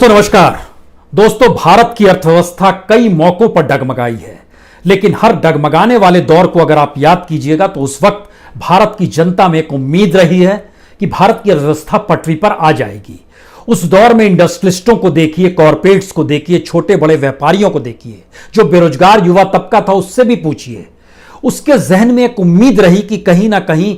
दोस्तों नमस्कार। दोस्तों, भारत की अर्थव्यवस्था कई मौकों पर डगमगाई है, लेकिन हर डगमगाने वाले दौर को अगर आप याद कीजिएगा तो उस वक्त भारत की जनता में एक उम्मीद रही है कि भारत की अर्थव्यवस्था पटरी पर आ जाएगी। उस दौर में इंडस्ट्रियलिस्टों को देखिए, कॉरपोरेट्स को देखिए, छोटे बड़े व्यापारियों को देखिए, जो बेरोजगार युवा तबका था उससे भी पूछिए। उसके जहन में एक उम्मीद रही कि कहीं ना कहीं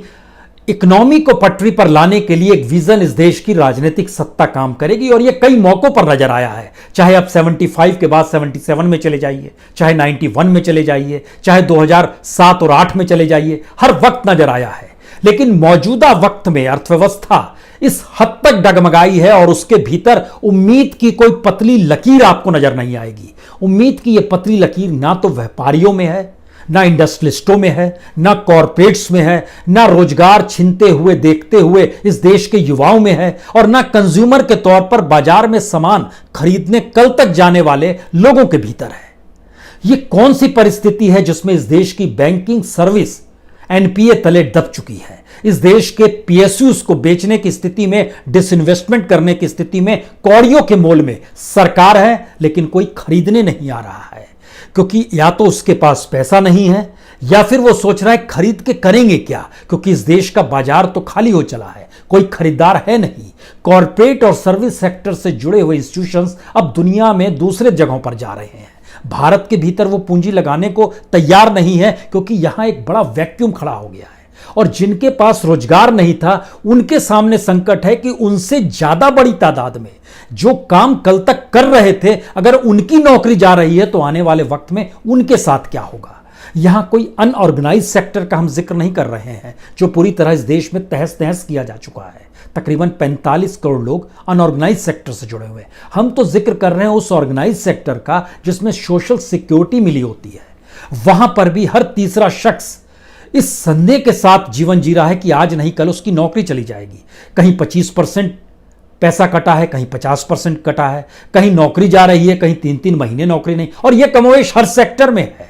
इकोनॉमी को पटरी पर लाने के लिए एक विजन इस देश की राजनीतिक सत्ता काम करेगी, और यह कई मौकों पर नजर आया है। चाहे आप 75 के बाद 77 में चले जाइए, चाहे 91 में चले जाइए, चाहे 2007 और 8 में चले जाइए, हर वक्त नजर आया है। लेकिन मौजूदा वक्त में अर्थव्यवस्था इस हद तक डगमगाई है और उसके भीतर उम्मीद की कोई पतली लकीर आपको नजर नहीं आएगी। उम्मीद की यह पतली लकीर ना तो व्यापारियों में है, ना इंडस्ट्रियलिस्टों में है, ना कॉरपोरेट्स में है, ना रोजगार छीनते हुए देखते हुए इस देश के युवाओं में है, और ना कंज्यूमर के तौर पर बाजार में सामान खरीदने कल तक जाने वाले लोगों के भीतर है। यह कौन सी परिस्थिति है जिसमें इस देश की बैंकिंग सर्विस एनपीए तले दब चुकी है? इस देश के पीएसयूज को बेचने की स्थिति में, डिसइन्वेस्टमेंट करने की स्थिति में कौड़ियों के मोल में सरकार है, लेकिन कोई खरीदने नहीं आ रहा है, क्योंकि या तो उसके पास पैसा नहीं है या फिर वो सोच रहा है खरीद के करेंगे क्या, क्योंकि इस देश का बाजार तो खाली हो चला है, कोई खरीदार है नहीं। कॉरपोरेट और सर्विस सेक्टर से जुड़े हुए इंस्टीट्यूशंस अब दुनिया में दूसरे जगहों पर जा रहे हैं। भारत के भीतर वो पूंजी लगाने को तैयार नहीं है, क्योंकि यहां एक बड़ा वैक्यूम खड़ा हो गया है, और जिनके पास रोजगार नहीं था उनके सामने संकट है कि उनसे ज्यादा बड़ी तादाद में जो काम कल तक कर रहे थे, अगर उनकी नौकरी जा रही है तो आने वाले वक्त में उनके साथ क्या होगा। यहां कोई अनऑर्गेनाइज सेक्टर का हम जिक्र नहीं कर रहे हैं, जो पूरी तरह इस देश में तहस नहस किया जा चुका है। तकरीबन 45 करोड़ लोग अनऑर्गेनाइज सेक्टर से जुड़े हुए हैं। हम तो जिक्र कर रहे हैं उस ऑर्गेनाइज सेक्टर का जिसमें सोशल सिक्योरिटी मिली होती है। वहां पर भी हर तीसरा शख्स इस संदेह के साथ जीवन जी रहा है कि आज नहीं कल उसकी नौकरी चली जाएगी। कहीं 25% पैसा कटा है, कहीं 50% कटा है, कहीं नौकरी जा रही है, कहीं 3-3 महीने नौकरी नहीं, और यह कमोवेश हर सेक्टर में है।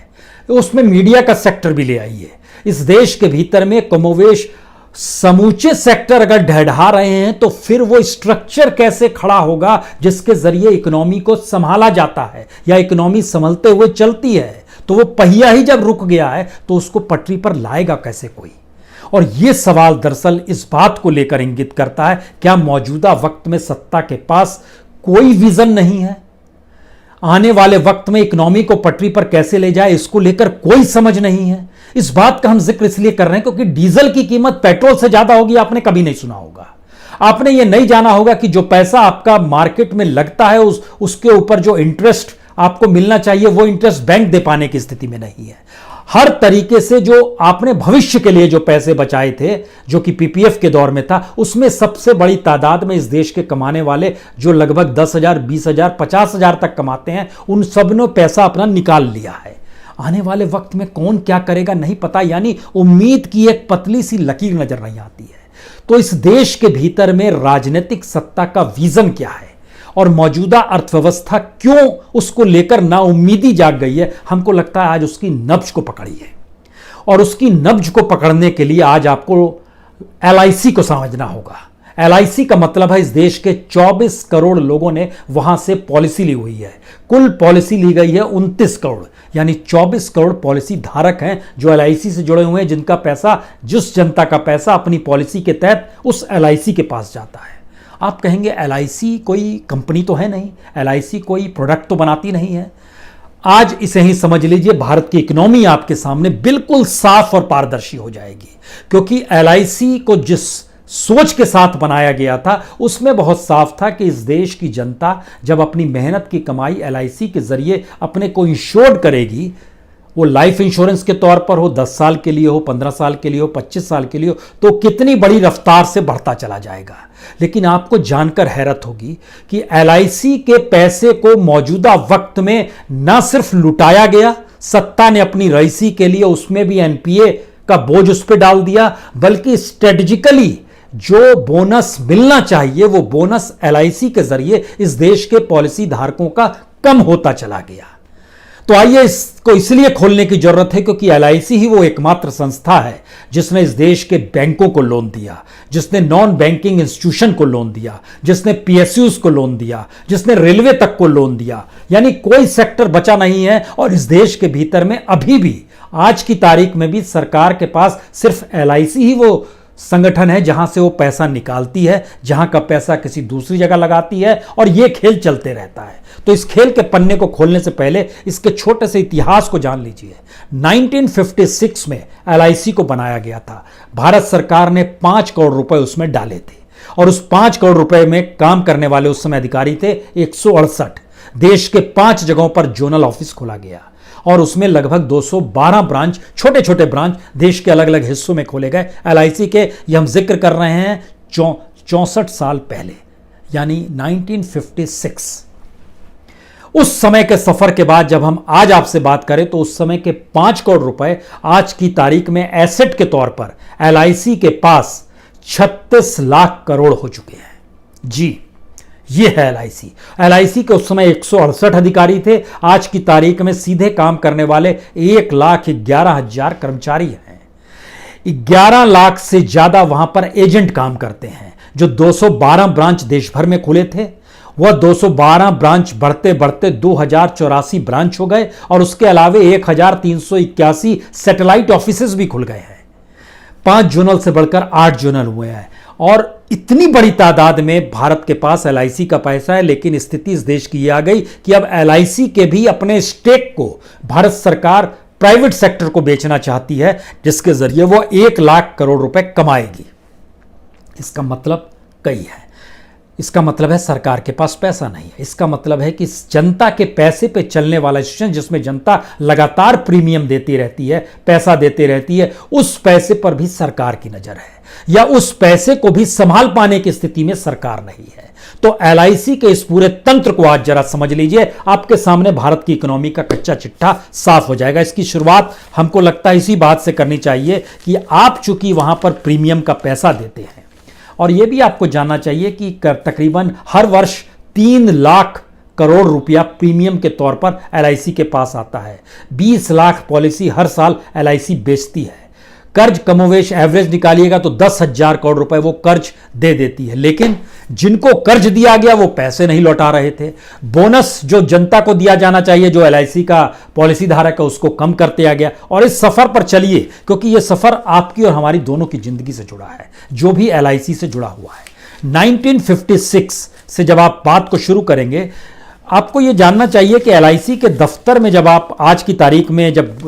उसमें मीडिया का सेक्टर भी ले आइए। इस देश के भीतर में कमोवेश समूचे सेक्टर अगर ढहढा रहे हैं तो फिर वो स्ट्रक्चर कैसे खड़ा होगा जिसके जरिए इकोनॉमी को संभाला जाता है या इकोनॉमी संभलते हुए चलती है। तो वो पहिया ही जब रुक गया है तो उसको पटरी पर लाएगा कैसे कोई? और यह सवाल दरअसल इस बात को लेकर इंगित करता है, क्या मौजूदा वक्त में सत्ता के पास कोई विजन नहीं है? आने वाले वक्त में इकोनॉमी को पटरी पर कैसे ले जाए, इसको लेकर कोई समझ नहीं है। इस बात का हम जिक्र इसलिए कर रहे हैं क्योंकि डीजल की कीमत पेट्रोल से ज्यादा होगी, आपने कभी नहीं सुना होगा। आपने ये नहीं जाना होगा कि जो पैसा आपका मार्केट में लगता है उसके ऊपर जो इंटरेस्ट आपको मिलना चाहिए वो इंटरेस्ट बैंक दे पाने की स्थिति में नहीं है। हर तरीके से जो आपने भविष्य के लिए जो पैसे बचाए थे, जो कि पीपीएफ के दौर में था, उसमें सबसे बड़ी तादाद में इस देश के कमाने वाले जो लगभग 10,000, 20,000, 50,000 तक कमाते हैं, उन सब ने पैसा अपना निकाल लिया है। आने वाले वक्त में कौन क्या करेगा नहीं पता, यानी उम्मीद की एक पतली सी लकीर नजर नहीं आती है। तो इस देश के भीतर में राजनीतिक सत्ता का विजन क्या है और मौजूदा अर्थव्यवस्था क्यों उसको लेकर नाउम्मीदी जाग गई है? हमको लगता है आज उसकी नब्ज को पकड़ी है, और उसकी नब्ज को पकड़ने के लिए आज आपको एलआईसी को समझना होगा। एलआईसी का मतलब है इस देश के 24 करोड़ लोगों ने वहां से पॉलिसी ली हुई है। कुल पॉलिसी ली गई है 29 करोड़, यानी 24 करोड़ पॉलिसी धारक हैं जो एलआईसी से जुड़े हुए हैं, जिनका पैसा, जिस जनता का पैसा अपनी पॉलिसी के तहत उस एलआईसी के पास जाता है। आप कहेंगे एलआईसी कोई कंपनी तो है नहीं, एलआईसी कोई प्रोडक्ट तो बनाती नहीं है। आज इसे ही समझ लीजिए, भारत की इकोनॉमी आपके सामने बिल्कुल साफ और पारदर्शी हो जाएगी, क्योंकि एलआईसी को जिस सोच के साथ बनाया गया था उसमें बहुत साफ था कि इस देश की जनता जब अपनी मेहनत की कमाई एलआईसी के जरिए अपने को इंश्योर्ड करेगी, वो लाइफ इंश्योरेंस के तौर पर हो, 10 साल के लिए हो, 15 साल के लिए हो, 25 साल के लिए हो, तो कितनी बड़ी रफ्तार से बढ़ता चला जाएगा। लेकिन आपको जानकर हैरत होगी कि एलआईसी के पैसे को मौजूदा वक्त में ना सिर्फ लुटाया गया, सत्ता ने अपनी रईसी के लिए उसमें भी एनपीए का बोझ उस पर डाल दिया, बल्कि स्ट्रेटेजिकली जो बोनस मिलना चाहिए वो बोनस एलआईसी के जरिए इस देश के पॉलिसी धारकों का कम होता चला गया। तो आइए, इसको इसलिए खोलने की जरूरत है क्योंकि एलआईसी ही वो एकमात्र संस्था है जिसने इस देश के बैंकों को लोन दिया, जिसने नॉन बैंकिंग इंस्टीट्यूशन को लोन दिया, जिसने पीएसयूज को लोन दिया, जिसने रेलवे तक को लोन दिया। यानी कोई सेक्टर बचा नहीं है। और इस देश के भीतर में अभी भी आज की तारीख में भी सरकार के पास सिर्फ एलआईसी ही वो संगठन है जहां से वो पैसा निकालती है, जहां का पैसा किसी दूसरी जगह लगाती है, और ये खेल चलते रहता है। तो इस खेल के पन्ने को खोलने से पहले इसके छोटे से इतिहास को जान लीजिए। 1956 में एलआईसी को बनाया गया था। भारत सरकार ने 5 करोड़ रुपए उसमें डाले थे और उस 5 करोड़ रुपए में काम करने वाले उस समय अधिकारी थे 168। देश के 5 जगहों पर जोनल ऑफिस खोला गया और उसमें लगभग 212 ब्रांच, छोटे छोटे ब्रांच देश के अलग अलग हिस्सों में खोले गए एलआईसी के। ये हम जिक्र कर रहे हैं 64 साल पहले, यानी 1956। उस समय के सफर के बाद जब हम आज आपसे बात करें तो उस समय के 5 करोड़ रुपए आज की तारीख में एसेट के तौर पर एलआईसी के पास 36 लाख करोड़ हो चुके हैं। जी, ये है एलआईसी। एलआईसी के उस समय 168 अधिकारी थे। आज की तारीख में सीधे काम करने वाले 1,11,000 कर्मचारी हैं। 11 लाख से ज्यादा वहां पर एजेंट काम करते हैं। जो 212 ब्रांच देश भर में खुले थे वह 212 ब्रांच बढ़ते बढ़ते 2084 ब्रांच हो गए और उसके अलावे 1381 सैटेलाइट ऑफिसेज भी खुल गए हैं। 5 जोनल से बढ़कर 8 जोनल हुए हैं और इतनी बड़ी तादाद में भारत के पास एलआईसी का पैसा है। लेकिन स्थिति इस देश की यह आ गई कि अब एलआईसी के भी अपने स्टेक को भारत सरकार प्राइवेट सेक्टर को बेचना चाहती है, जिसके जरिए वो 1 लाख करोड़ रुपए कमाएगी। इसका मतलब कई है। इसका मतलब है सरकार के पास पैसा नहीं है। इसका मतलब है कि जनता के पैसे पे चलने वाला इंस्टीट्यूशन, जिसमें जनता लगातार प्रीमियम देती रहती है, पैसा देती रहती है, उस पैसे पर भी सरकार की नजर है या उस पैसे को भी संभाल पाने की स्थिति में सरकार नहीं है। तो एलआईसी के इस पूरे तंत्र को आज जरा समझ लीजिए। आपके सामने भारत की इकोनॉमी का कच्चा चिट्ठा साफ हो जाएगा। इसकी शुरुआत हमको लगता है इसी बात से करनी चाहिए कि आप चूंकि वहां पर प्रीमियम का पैसा देते हैं, और यह भी आपको जानना चाहिए कि तकरीबन हर वर्ष 3 लाख करोड़ रुपया प्रीमियम के तौर पर एलआईसी के पास आता है। 20 लाख पॉलिसी हर साल एलआईसी बेचती है। कर्ज कमोवेश एवरेज निकालिएगा तो 10,000 करोड़ रुपए वो कर्ज दे देती है। लेकिन जिनको कर्ज दिया गया वो पैसे नहीं लौटा रहे थे। बोनस जो जनता को दिया जाना चाहिए, जो एलआईसी का पॉलिसी धारक है, उसको कम कर दिया गया। और इस सफर पर चलिए, क्योंकि यह सफर आपकी और हमारी दोनों की जिंदगी से जुड़ा है, जो भी एलआईसी से जुड़ा हुआ है। 1956 से जब आप बात को शुरू करेंगे, आपको यह जानना चाहिए कि एलआईसी के दफ्तर में जब आप आज की तारीख में जब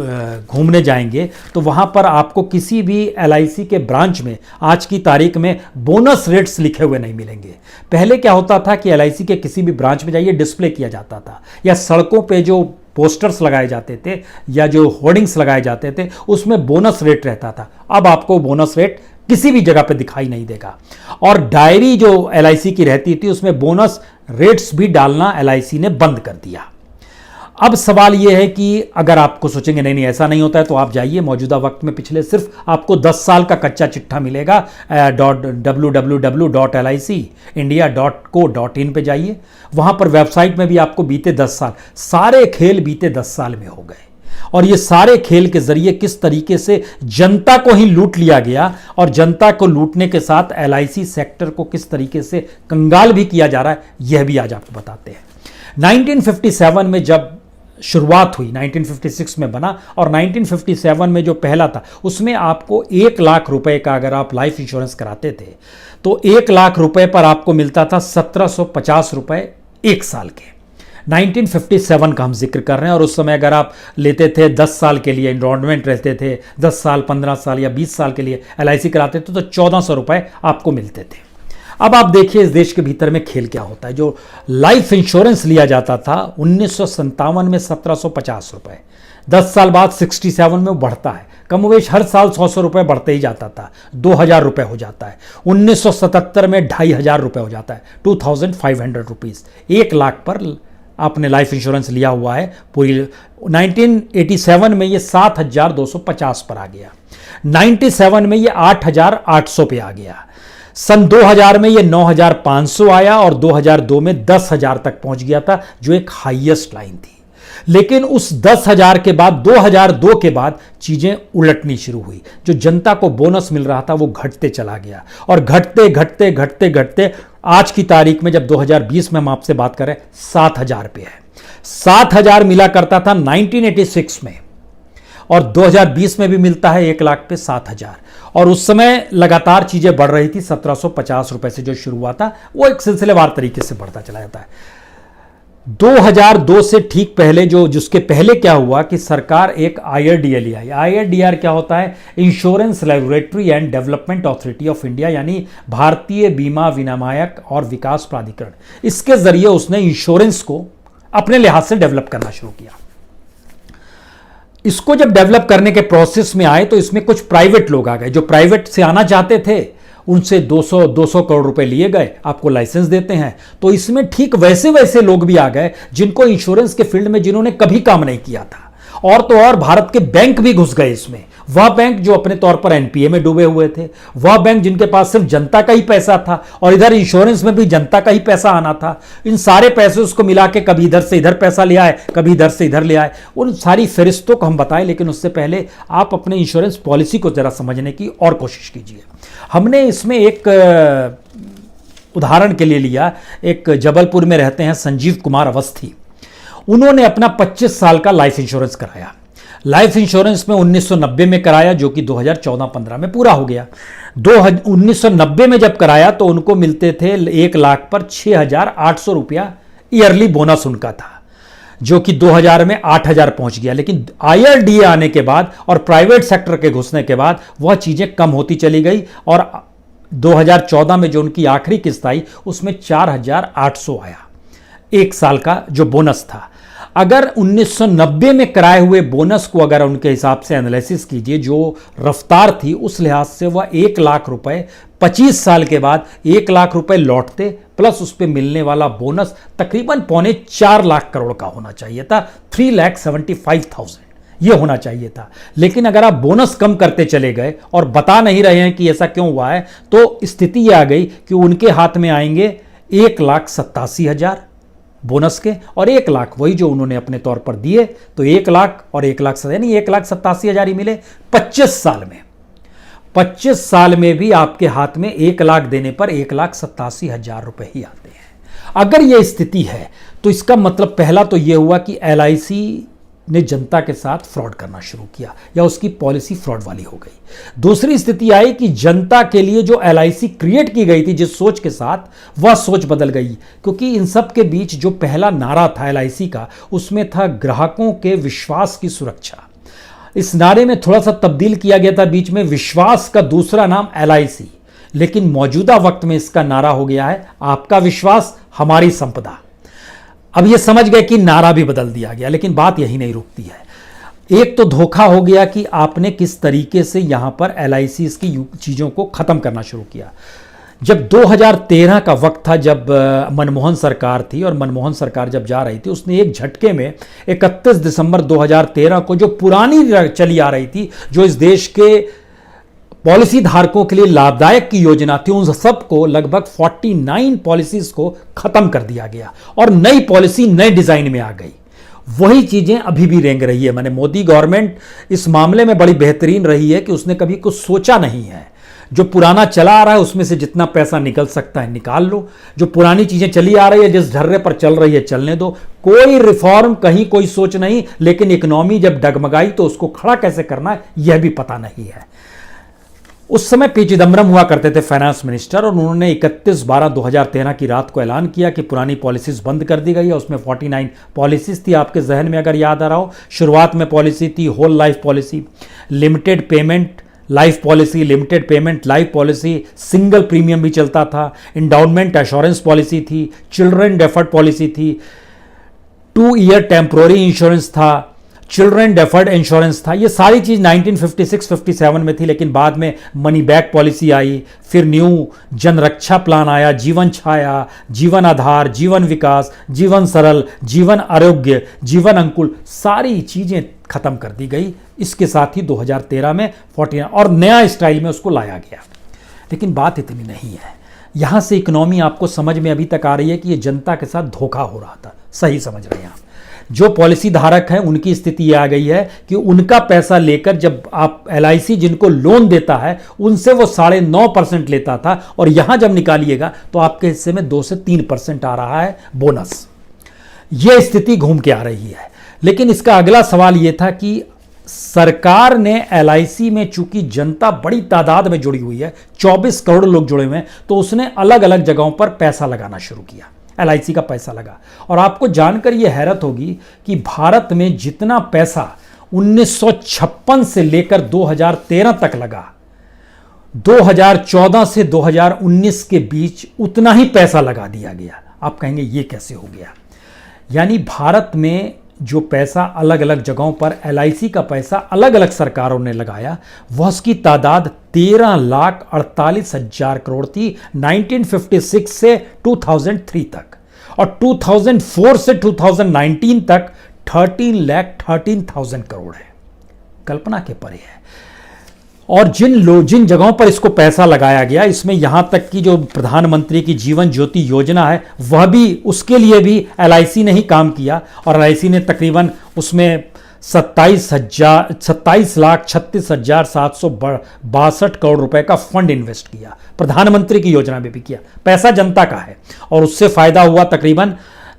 घूमने जाएंगे तो वहां पर आपको किसी भी एलआईसी के ब्रांच में आज की तारीख में बोनस रेट्स लिखे हुए नहीं मिलेंगे। पहले क्या होता था कि एलआईसी के किसी भी ब्रांच में जाइए, डिस्प्ले किया जाता था, या सड़कों पे जो पोस्टर्स लगाए जाते थे या जो होर्डिंग्स लगाए जाते थे उसमें बोनस रेट रहता था। अब आपको बोनस रेट किसी भी जगह पे दिखाई नहीं देगा। और डायरी जो एलआईसी की रहती थी उसमें बोनस रेट्स भी डालना एलआईसी ने बंद कर दिया। अब सवाल यह है कि अगर आपको सोचेंगे नहीं ऐसा नहीं होता है, तो आप जाइए मौजूदा वक्त में पिछले सिर्फ आपको 10 साल का कच्चा चिट्ठा मिलेगा। www.licindia.co.in पे जाइए। वहां पर वेबसाइट में भी आपको बीते 10 साल सारे खेल बीते 10 साल में हो गए। और ये सारे खेल के जरिए किस तरीके से जनता को ही लूट लिया गया और जनता को लूटने के साथ एलआईसी सेक्टर को किस तरीके से कंगाल भी किया जा रहा है, यह भी आज आपको बताते हैं। 1957 में जब शुरुआत हुई, 1956 में बना, और 1957 में जो पहला था उसमें आपको 1 लाख रुपए का अगर आप लाइफ इंश्योरेंस कराते थे तो 1 लाख रुपए पर आपको मिलता था 1750 रुपए 1 साल के। 1957 का हम जिक्र कर रहे हैं। और उस समय अगर आप लेते थे 10 साल के लिए एनरोलमेंट रहते थे, 10 साल 15 साल या 20 साल के लिए एलआईसी कराते थे तो 1400 रुपए आपको मिलते थे। अब आप देखिए इस देश के भीतर में खेल क्या होता है। जो लाइफ इंश्योरेंस लिया जाता था 1957 में 1750 रुपए, 10 साल बाद 67 में बढ़ता है, कमोवेश हर साल 100 रुपए बढ़ते ही जाता था, 2000 रुपए हो जाता है। 1977 में 2500 रुपए हो जाता है, 2500 रुपीज। 1 लाख पर आपने लाइफ इंश्योरेंस लिया हुआ है पूरी। 1987 में ये 7250 पर आ गया। 97 में ये 8800 पे आ गया। सन 2000 में ये 9500 आया और 2002 में 10,000 तक पहुंच गया था, जो एक हाईएस्ट लाइन थी। लेकिन उस 10,000 के बाद 2002 के बाद चीजें उलटनी शुरू हुई। जो जनता को बोनस मिल रहा था वो घटते चला गया और घटते घटते घटते घटते आज की तारीख में जब 2020 में हम आपसे बात करें 7,000 पे है। 7,000 मिला करता था 1986 में और 2020 में भी मिलता है 1 लाख पे 7,000 और उस समय लगातार चीजें बढ़ रही थी। 1750 रुपए से जो शुरू हुआ था वो एक सिलसिलेवार तरीके से बढ़ता चला जाता है। 2002 से ठीक पहले जिसके पहले क्या हुआ कि सरकार एक IRDA ले आई। IRDR क्या होता है? Insurance regulatory and development authority of India, यानी भारतीय बीमा विनियामक और विकास प्राधिकरण। इसके जरिए उसने इंश्योरेंस को अपने लिहाज से डेवलप करना शुरू किया। इसको जब डेवलप करने के प्रोसेस में आए तो इसमें कुछ प्राइवेट लोग आ गए जो प्राइवेट से आना चाहते थे। उनसे 200 करोड़ रुपए लिए गए, आपको लाइसेंस देते हैं। तो इसमें ठीक वैसे वैसे लोग भी आ गए जिनको इंश्योरेंस के फील्ड में जिन्होंने कभी काम नहीं किया था। और तो और भारत के बैंक भी घुस गए इसमें। वह बैंक जो अपने तौर पर NPA में डूबे हुए थे, वह बैंक जिनके पास सिर्फ जनता का ही पैसा था और इधर इंश्योरेंस में भी जनता का ही पैसा आना था। इन सारे पैसे उसको मिला के कभी इधर से इधर पैसा ले आए, कभी इधर से इधर ले आए। उन सारी फहरिस्तों को हम बताएं, लेकिन उससे पहले आप अपने इंश्योरेंस पॉलिसी को जरा समझने की और कोशिश कीजिए। हमने इसमें एक उदाहरण के लिए लिया, एक जबलपुर में रहते हैं संजीव कुमार अवस्थी। उन्होंने अपना 25 साल का लाइफ इंश्योरेंस कराया। लाइफ इंश्योरेंस में 1990 में कराया, जो कि 2014-15 में पूरा हो गया। 1990 में जब कराया तो उनको मिलते थे 1 लाख पर 6,800 रुपया ईयरली बोनस उनका था, जो कि 2000 में 8,000 पहुंच गया। लेकिन IRDA आने के बाद और प्राइवेट सेक्टर के घुसने के बाद वह चीजें कम होती चली गई और 2014 में जो उनकी आखिरी किस्त आई उसमें 4,800 आया, 1 साल का जो बोनस था। अगर 1990 में कराए हुए बोनस को अगर उनके हिसाब से एनालिसिस कीजिए, जो रफ्तार थी उस लिहाज से वह 1 लाख रुपए 25 साल के बाद 1 लाख रुपए लौटते, प्लस उस पर मिलने वाला बोनस तकरीबन 3.25 लाख करोड़ का होना चाहिए था। 3,75,000 यह होना चाहिए था। लेकिन अगर आप बोनस कम करते चले गए और बता नहीं रहे हैं कि ऐसा क्यों हुआ है, तो स्थिति यह आ गई कि उनके हाथ में आएंगे 1,87,000 बोनस के और 1 लाख वही जो उन्होंने अपने तौर पर दिए। तो 1 लाख और 1 लाख यानी 1,87,000 ही मिले 25 साल में। 25 साल में भी आपके हाथ में 1 लाख देने पर 1,87,000 रुपए ही आते हैं। अगर यह स्थिति है तो इसका मतलब पहला तो यह हुआ कि LIC ने जनता के साथ फ्रॉड करना शुरू किया या उसकी पॉलिसी फ्रॉड वाली हो गई। दूसरी स्थिति आई कि जनता के लिए जो LIC क्रिएट की गई थी जिस सोच के साथ, वह सोच बदल गई, क्योंकि इन सब के बीच जो पहला नारा था LIC का उसमें था ग्राहकों के विश्वास की सुरक्षा। इस नारे में थोड़ा सा तब्दील किया गया था बीच में, विश्वास का दूसरा नाम LIC, लेकिन मौजूदा वक्त में इसका नारा हो गया है आपका विश्वास हमारी संपदा। अब ये समझ गए कि नारा भी बदल दिया गया, लेकिन बात यही नहीं रुकती है। एक तो धोखा हो गया कि आपने किस तरीके से यहां पर LIC इसकी चीजों को खत्म करना शुरू किया। जब 2013 का वक्त था, जब मनमोहन सरकार थी और मनमोहन सरकार जब जा रही थी, उसने एक झटके में 31 दिसंबर 2013 को जो पुरानी चली आ रही थी, जो इस देश के पॉलिसी धारकों के लिए लाभदायक की योजना थी, उन सबको लगभग 49 पॉलिसीज को खत्म कर दिया गया और नई पॉलिसी नए डिजाइन में आ गई। वही चीजें अभी भी रेंग रही है। मैंने मोदी गवर्नमेंट इस मामले में बड़ी बेहतरीन रही है कि उसने कभी कुछ सोचा नहीं है। जो पुराना चला आ रहा है उसमें से जितना पैसा निकल सकता है निकाल लो, जो पुरानी चीजें चली आ रही है जिस ढर्रे पर चल रही है चलने दो। कोई रिफॉर्म, कहीं कोई सोच नहीं, लेकिन इकोनॉमी जब डगमगाई तो उसको खड़ा कैसे करना है यह भी पता नहीं है। उस समय P चिदम्बरम हुआ करते थे फाइनेंस मिनिस्टर और उन्होंने 31/12/2013 की रात को ऐलान किया कि पुरानी पॉलिसीज बंद कर दी गई है। उसमें 49 पॉलिसीज थी, आपके जहन में अगर याद आ रहा हो। शुरुआत में पॉलिसी थी whole life policy, limited payment life policy, limited payment life policy, single premium भी चलता था, इंडाउनमेंट एश्योरेंस पॉलिसी थी, चिल्ड्रन डेफर्ड पॉलिसी थी, 2 ईयर टेम्पोररी इंश्योरेंस था, चिल्ड्रन डेफर्ड इंश्योरेंस था। ये सारी चीज 1956-57 में थी, लेकिन बाद में मनी बैक पॉलिसी आई, फिर न्यू जन रक्षा प्लान आया, जीवन छाया, जीवन आधार, जीवन विकास, जीवन सरल, जीवन आरोग्य, जीवन अंकुल, सारी चीजें खत्म कर दी गई। इसके साथ ही 2013 में 49 और नया स्टाइल में उसको लाया गया। लेकिन बात इतनी नहीं है, यहां से इकोनॉमी आपको समझ में अभी तक आ रही है कि ये जनता के साथ धोखा हो रहा था। सही समझ रहे हैं आप। जो पॉलिसी धारक हैं उनकी स्थिति ये आ गई है कि उनका पैसा लेकर जब आप एलआईसी जिनको लोन देता है उनसे वो 9.5% लेता था और यहां जब निकालिएगा तो आपके हिस्से में 2 से 3% आ रहा है बोनस। यह स्थिति घूम के आ रही है। लेकिन इसका अगला सवाल यह था कि सरकार ने एलआईसी में चूंकि जनता बड़ी तादाद में जुड़ी हुई है, 24 करोड़ लोग जुड़े हुए हैं, तो उसने अलग अलग जगहों पर पैसा लगाना शुरू किया। एलआईसी का पैसा लगा और आपको जानकर यह हैरत होगी कि भारत में जितना पैसा 1956 से लेकर 2013 तक लगा, 2014 से 2019 के बीच उतना ही पैसा लगा दिया गया। आप कहेंगे यह कैसे हो गया? यानी भारत में जो पैसा अलग अलग जगहों पर एलआईसी का पैसा अलग अलग सरकारों ने लगाया, वह उसकी तादाद 13,48,000 करोड़ थी 1956 से 2003 तक, और 2004 से 2019 तक 13,13,000 करोड़ है। कल्पना के परे है। और जिन जगहों पर इसको पैसा लगाया गया, इसमें यहां तक कि जो प्रधानमंत्री की जीवन ज्योति योजना है वह भी, उसके लिए भी एलआईसी ने ही काम किया और एलआईसी ने तकरीबन उसमें 27,36,762 करोड़ रुपए का फंड इन्वेस्ट किया। प्रधानमंत्री की योजना में भी किया। पैसा जनता का है और उससे फायदा हुआ तकरीबन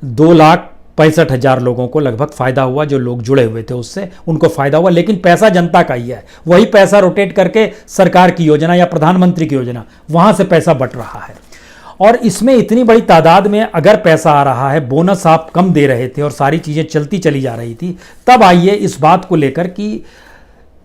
2,65,000 लोगों को लगभग फायदा हुआ। जो लोग जुड़े हुए थे उससे उनको फायदा हुआ, लेकिन पैसा जनता का ही है। वही पैसा रोटेट करके सरकार की योजना या प्रधानमंत्री की योजना, वहां से पैसा बट रहा है। और इसमें इतनी बड़ी तादाद में अगर पैसा आ रहा है, बोनस आप कम दे रहे थे और सारी चीजें चलती चली जा रही थी, तब आइए इस बात को लेकर कि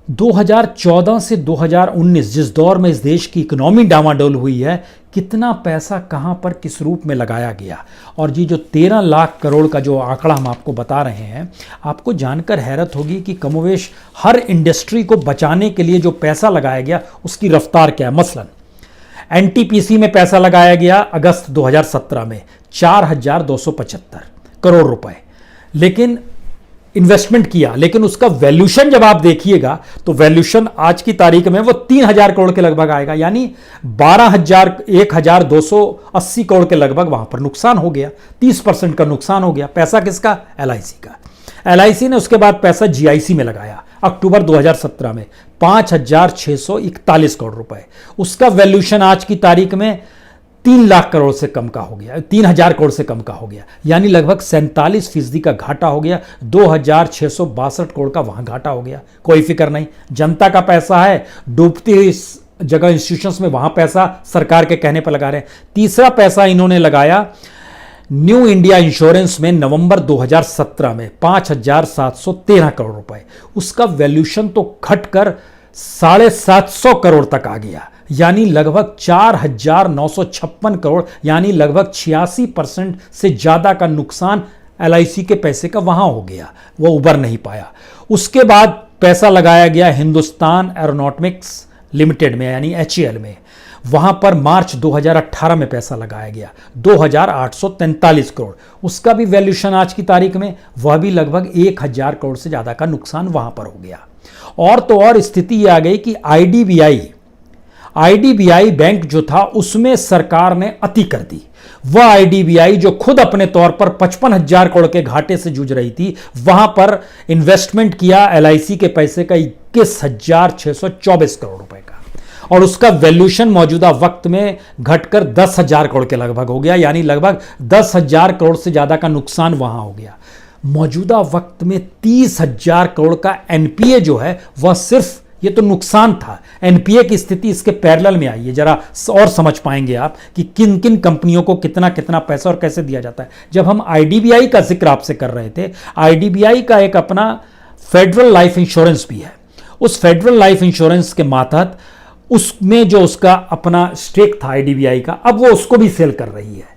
2014 से 2019 जिस दौर में इस देश की इकोनॉमी डामाडोल हुई है, कितना पैसा कहां पर किस रूप में लगाया गया। और जी जो 13 लाख करोड़ का जो आंकड़ा हम आपको बता रहे हैं, आपको जानकर हैरत होगी कि कमोवेश हर इंडस्ट्री को बचाने के लिए जो पैसा लगाया गया उसकी रफ्तार क्या है। मसलन एनटीपीसी में पैसा लगाया गया अगस्त 2017 में 4,275 करोड़ रुपए, लेकिन इन्वेस्टमेंट किया, लेकिन उसका वैल्यूशन जब आप देखिएगा तो वैल्यूशन आज की तारीख में वो 3,000 करोड़ के लगभग आएगा। यानी 1,280 करोड़ के लगभग वहां पर नुकसान हो गया। 30% का नुकसान हो गया। पैसा किसका? एलआईसी का। एलआईसी ने उसके बाद पैसा जीआईसी में लगाया अक्टूबर 2017 में 5,641 करोड़ रुपए। उसका वैल्यूशन आज की तारीख में 3 लाख करोड़ से कम का हो गया, 3,000 करोड़ से कम का हो गया। यानी लगभग 47% का घाटा हो गया। 2,662 करोड़ का वहां घाटा हो गया। कोई फिक्र नहीं, जनता का पैसा है, डूबती हुई जगह इंस्टीट्यूशंस में वहां पैसा सरकार के कहने पर लगा रहे हैं। तीसरा पैसा इन्होंने लगाया न्यू इंडिया इंश्योरेंस में नवंबर 2017 में 5,713 करोड़ रुपए। उसका वैल्यूशन तो घटकर 750 करोड़ तक आ गया। यानी लगभग 4,956 करोड़, यानी लगभग 86% से ज्यादा का नुकसान एलआईसी के पैसे का वहां हो गया। वो उबर नहीं पाया। उसके बाद पैसा लगाया गया हिंदुस्तान एरोनॉटिक्स लिमिटेड में, यानी एचएएल में। वहां पर मार्च 2018 में पैसा लगाया गया 2,843 करोड़। उसका भी वैल्यूशन आज की तारीख में वह भी लगभग 1,000 करोड़ से ज्यादा का नुकसान वहां पर हो गया। और तो और स्थिति यह आ गई कि आईडीबीआई बैंक जो था उसमें सरकार ने अति कर दी। वह आईडीबीआई जो खुद अपने तौर पर 55,000 करोड़ के घाटे से जूझ रही थी, वहां पर इन्वेस्टमेंट किया एलआईसी के पैसे का 21,624 करोड़ रुपए का, और उसका वैल्यूशन मौजूदा वक्त में घटकर 10,000 करोड़ के लगभग हो गया। यानी लगभग 10,000 करोड़ से ज्यादा का नुकसान वहां हो गया। मौजूदा वक्त में 30,000 करोड़ का एनपीए जो है वह सिर्फ, ये तो नुकसान था, एनपीए की स्थिति इसके पैरेलल में आई है। जरा और समझ पाएंगे आप कि किन किन कंपनियों को कितना कितना पैसा और कैसे दिया जाता है। जब हम आईडीबीआई का जिक्र आपसे कर रहे थे, आईडीबीआई का एक अपना फेडरल लाइफ इंश्योरेंस भी है। उस फेडरल लाइफ इंश्योरेंस के मातहत उसमें जो उसका अपना स्टेक था आईडीबीआई का, अब वो उसको भी सेल कर रही है।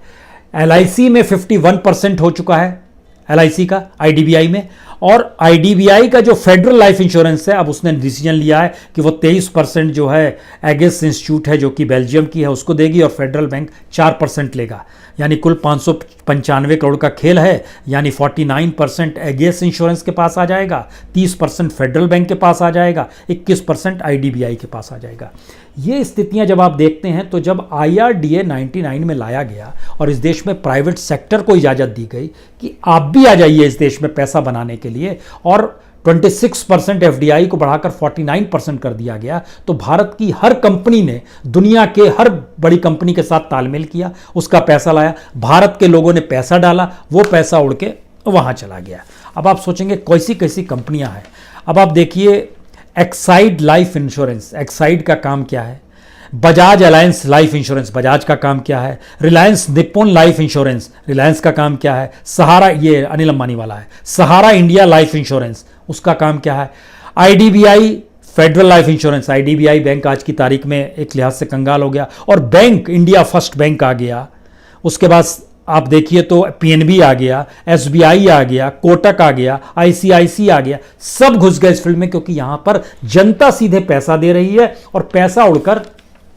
एलआईसी में 51% हो चुका है एलआईसी का आईडीबीआई में, और आईडीबीआई का जो फेडरल लाइफ इंश्योरेंस है, अब उसने डिसीजन लिया है कि वो 23% जो है एगेस इंस्टीट्यूट है जो कि बेल्जियम की है उसको देगी, और फेडरल बैंक 4% लेगा। यानी कुल 595 करोड़ का खेल है, यानी 49% एगेस इंश्योरेंस के पास आ जाएगा, 30% फेडरल बैंक के पास आ जाएगा, 21% आईडीबीआई के पास आ जाएगा। ये स्थितियां जब आप देखते हैं तो जब आईआरडीए 99 में लाया गया और इस देश में प्राइवेट सेक्टर को इजाज़त दी गई कि आप भी आ जाइए इस देश में पैसा बनाने के लिए, और 26% एफडीआई को बढ़ाकर 49% कर दिया गया, तो भारत की हर कंपनी ने दुनिया के हर बड़ी कंपनी के साथ तालमेल किया, उसका पैसा लाया, भारत के लोगों ने पैसा डाला, वो पैसा उड़ के वहाँ चला गया। अब आप सोचेंगे कैसी कैसी कंपनियाँ हैं। अब आप देखिए एक्साइड लाइफ इंश्योरेंस, एक्साइड का काम क्या है, Bajaj alliance life insurance, Bajaj का काम क्या है, Reliance Nippon life insurance, Reliance का काम क्या है, सहारा, ये अनिल अंबानी वाला है, सहारा इंडिया लाइफ इंश्योरेंस, उसका काम क्या है, IDBI federal life insurance, IDBI bank आज की तारीख में एक लिहाज से कंगाल हो गया, और बैंक इंडिया फर्स्ट बैंक आ गया। उसके बाद आप देखिए तो पीएनबी आ गया, एसबीआई आ गया, कोटक आ गया, आईसीआईसी आ गया, सब घुस गए इस फील्ड में, क्योंकि यहां पर जनता सीधे पैसा दे रही है और पैसा उड़कर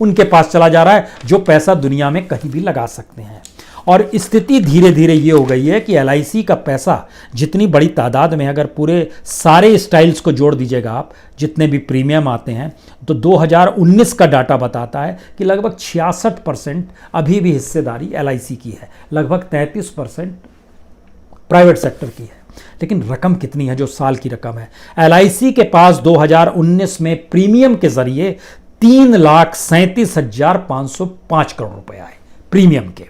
उनके पास चला जा रहा है जो पैसा दुनिया में कहीं भी लगा सकते हैं। और स्थिति धीरे धीरे ये हो गई है कि एलआईसी का पैसा जितनी बड़ी तादाद में, अगर पूरे सारे स्टाइल्स को जोड़ दीजिएगा आप, जितने भी प्रीमियम आते हैं, तो 2019 का डाटा बताता है कि लगभग 66% अभी भी हिस्सेदारी एलआईसी की है, लगभग 33% प्राइवेट सेक्टर की है। लेकिन रकम कितनी है जो साल की रकम है? एलआईसी के पास 2019 में प्रीमियम के जरिए 3,37,505 करोड़ रुपए आए प्रीमियम के।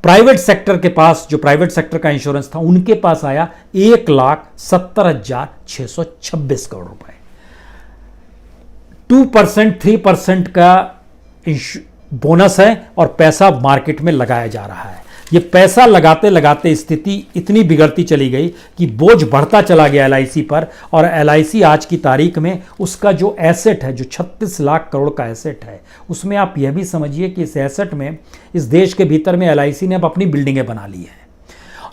प्राइवेट सेक्टर के पास, जो प्राइवेट सेक्टर का इंश्योरेंस था, उनके पास आया 1,70,626 करोड़ रुपए। 2% 3% का बोनस है और पैसा मार्केट में लगाया जा रहा है। ये पैसा लगाते लगाते स्थिति इतनी बिगड़ती चली गई कि बोझ बढ़ता चला गया एलआईसी पर, और एलआईसी आज की तारीख में उसका जो एसेट है, जो 36 लाख करोड़ का एसेट है, उसमें आप यह भी समझिए कि इस एसेट में, इस देश के भीतर में एलआईसी ने अब अपनी बिल्डिंगें बना ली हैं।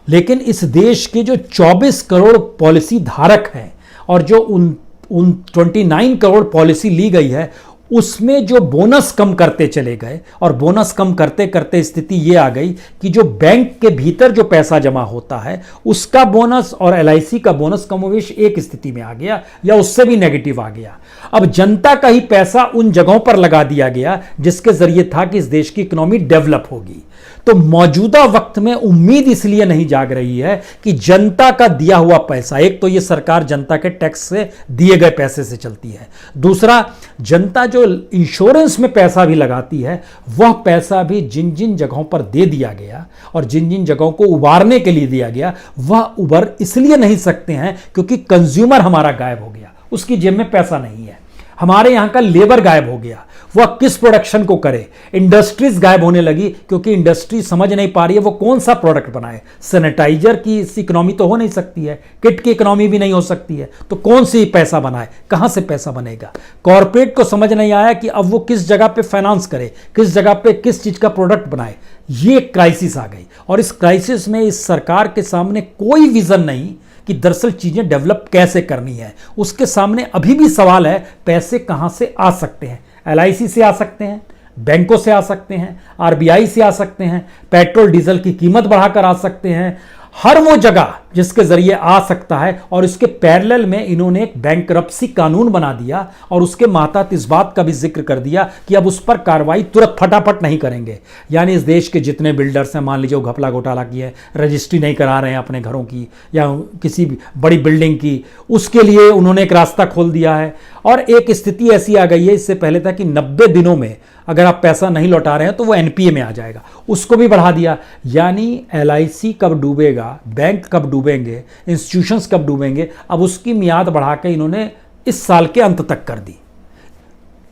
लेकिन इस देश के जो 24 करोड़ पॉलिसी धारक हैं और जो उन 29 करोड़ पॉलिसी ली गई है, उसमें जो बोनस कम करते चले गए, और बोनस कम करते करते स्थिति ये आ गई कि जो बैंक के भीतर जो पैसा जमा होता है उसका बोनस और एलआईसी का बोनस कमोवेश एक स्थिति में आ गया, या उससे भी नेगेटिव आ गया। अब जनता का ही पैसा उन जगहों पर लगा दिया गया जिसके जरिए था कि इस देश की इकोनॉमी डेवलप होगी। तो मौजूदा वक्त में उम्मीद इसलिए नहीं जाग रही है कि जनता का दिया हुआ पैसा, एक तो ये सरकार जनता के टैक्स से दिए गए पैसे से चलती है, दूसरा जनता जो इंश्योरेंस में पैसा भी लगाती है, वह पैसा भी जिन जिन जगहों पर दे दिया गया और जिन जिन जगहों को उबारने के लिए दिया गया, वह उबर इसलिए नहीं सकते हैं क्योंकि कंज्यूमर हमारा गायब हो गया, उसकी जेब में पैसा नहीं है। हमारे यहां का लेबर गायब हो गया, वह किस प्रोडक्शन को करे। इंडस्ट्रीज गायब होने लगी क्योंकि इंडस्ट्री समझ नहीं पा रही है वो कौन सा प्रोडक्ट बनाए। सैनिटाइजर की इकोनॉमी तो हो नहीं सकती है, किट की इकोनॉमी भी नहीं हो सकती है, तो कौन सी पैसा बनाए, कहां से पैसा बनेगा। कॉर्पोरेट को समझ नहीं आया कि अब वो किस जगह पे फाइनेंस करे, किस जगह पे किस चीज का प्रोडक्ट बनाए। ये क्राइसिस आ गई, और इस क्राइसिस में इस सरकार के सामने कोई विजन नहीं कि दरअसल चीजें डेवलप कैसे करनी है। उसके सामने अभी भी सवाल है, पैसे कहां से आ सकते हैं। एलआईसी से आ सकते हैं, बैंकों से आ सकते हैं, आरबीआई से आ सकते हैं, पेट्रोल डीजल की कीमत बढ़ाकर आ सकते हैं, हर वो जगह जिसके जरिए आ सकता है। और इसके पैरेलल में इन्होंने एक बैंकरप्सी कानून बना दिया और उसके मातहत इस बात का भी जिक्र कर दिया कि अब उस पर कार्रवाई तुरंत फटाफट नहीं करेंगे। यानी इस देश के जितने बिल्डर्स हैं, मान लीजिए वो घपला घोटाला किए, रजिस्ट्री नहीं करा रहे हैं अपने घरों की या किसी भी बड़ी बिल्डिंग की, उसके लिए उन्होंने एक रास्ता खोल दिया है। और एक स्थिति ऐसी आ गई है, इससे पहले था कि 90 दिनों में अगर आप पैसा नहीं लौटा रहे हैं तो वो एनपीए में आ जाएगा, उसको भी बढ़ा दिया। यानी एलआईसी कब डूबेगा, बैंक कब डूबेंगे, इंस्टीट्यूशंस कब डूबेंगे, अब उसकी मियाद बढ़ा के इन्होंने इस साल के अंत तक कर दी।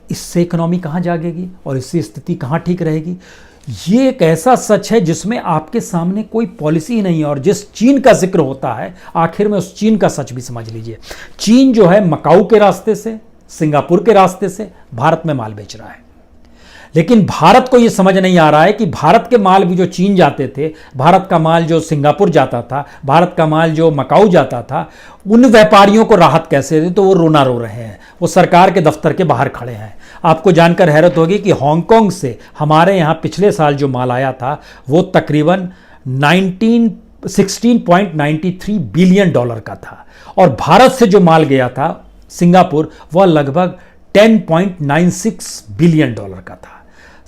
इससे इकोनॉमी कहां जागेगी और इससे स्थिति कहां ठीक रहेगी। ये एक ऐसा सच है जिसमें आपके सामने कोई पॉलिसी ही नहीं है। और जिस चीन का जिक्र होता है, आखिर में उस चीन का सच भी समझ लीजिए। चीन जो है मकाऊ के रास्ते से, सिंगापुर के रास्ते से भारत में माल बेच रहा है, लेकिन भारत को यह समझ नहीं आ रहा है कि भारत के माल भी जो चीन जाते थे, भारत का माल जो सिंगापुर जाता था, भारत का माल जो मकाऊ जाता था, उन व्यापारियों को राहत कैसे दे। तो वो रोना रो रहे हैं, वो सरकार के दफ्तर के बाहर खड़े हैं। आपको जानकर हैरत होगी कि हांगकांग से हमारे यहां पिछले साल जो माल आया था वो तकरीबन 16.93 बिलियन डॉलर का था, और भारत से जो माल गया था सिंगापुर वह लगभग 10.96 बिलियन डॉलर का था।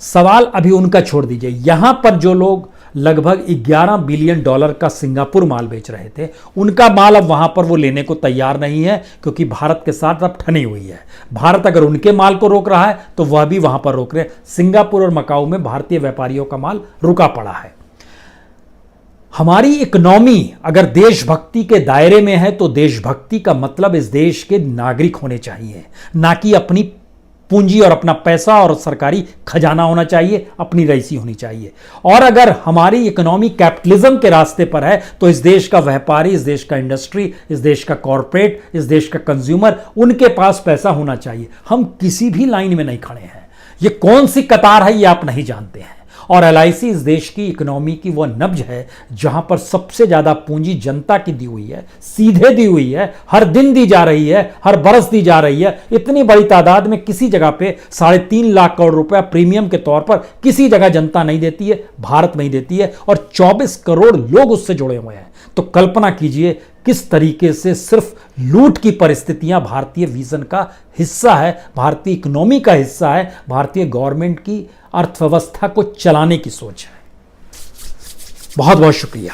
सवाल अभी उनका छोड़ दीजिए, यहां पर जो लोग लगभग 11 बिलियन डॉलर का सिंगापुर माल बेच रहे थे, उनका माल अब वहां पर वो लेने को तैयार नहीं है, क्योंकि भारत के साथ अब ठनी हुई है। भारत अगर उनके माल को रोक रहा है तो वह भी वहां पर रोक रहे हैं। सिंगापुर और मकाऊ में भारतीय व्यापारियों का माल रुका पड़ा है। हमारी इकोनॉमी अगर देशभक्ति के दायरे में है तो देशभक्ति का मतलब इस देश के नागरिक होने चाहिए, ना कि अपनी पूंजी और अपना पैसा और सरकारी खजाना होना चाहिए, अपनी रईसी होनी चाहिए। और अगर हमारी इकोनॉमी कैपिटलिज्म के रास्ते पर है तो इस देश का व्यापारी, इस देश का इंडस्ट्री, इस देश का कॉरपोरेट, इस देश का कंज्यूमर, उनके पास पैसा होना चाहिए। हम किसी भी लाइन में नहीं खड़े हैं। ये कौन सी कतार है ये आप नहीं जानते हैं। और LIC इस देश की इकोनॉमी की वह नब्ज है जहां पर सबसे ज्यादा पूंजी जनता की दी हुई है, सीधे दी हुई है, हर दिन दी जा रही है, हर बरस दी जा रही है। इतनी बड़ी तादाद में किसी जगह पे 3.5 लाख करोड़ रुपया प्रीमियम के तौर पर किसी जगह जनता नहीं देती है, भारत में ही देती है, और 24 करोड़ लोग उससे जुड़े हुए हैं। तो कल्पना कीजिए किस तरीके से सिर्फ लूट की परिस्थितियां भारतीय विजन का हिस्सा है, भारतीय इकोनॉमी का हिस्सा है, भारतीय गवर्नमेंट की अर्थव्यवस्था को चलाने की सोच है। बहुत बहुत शुक्रिया।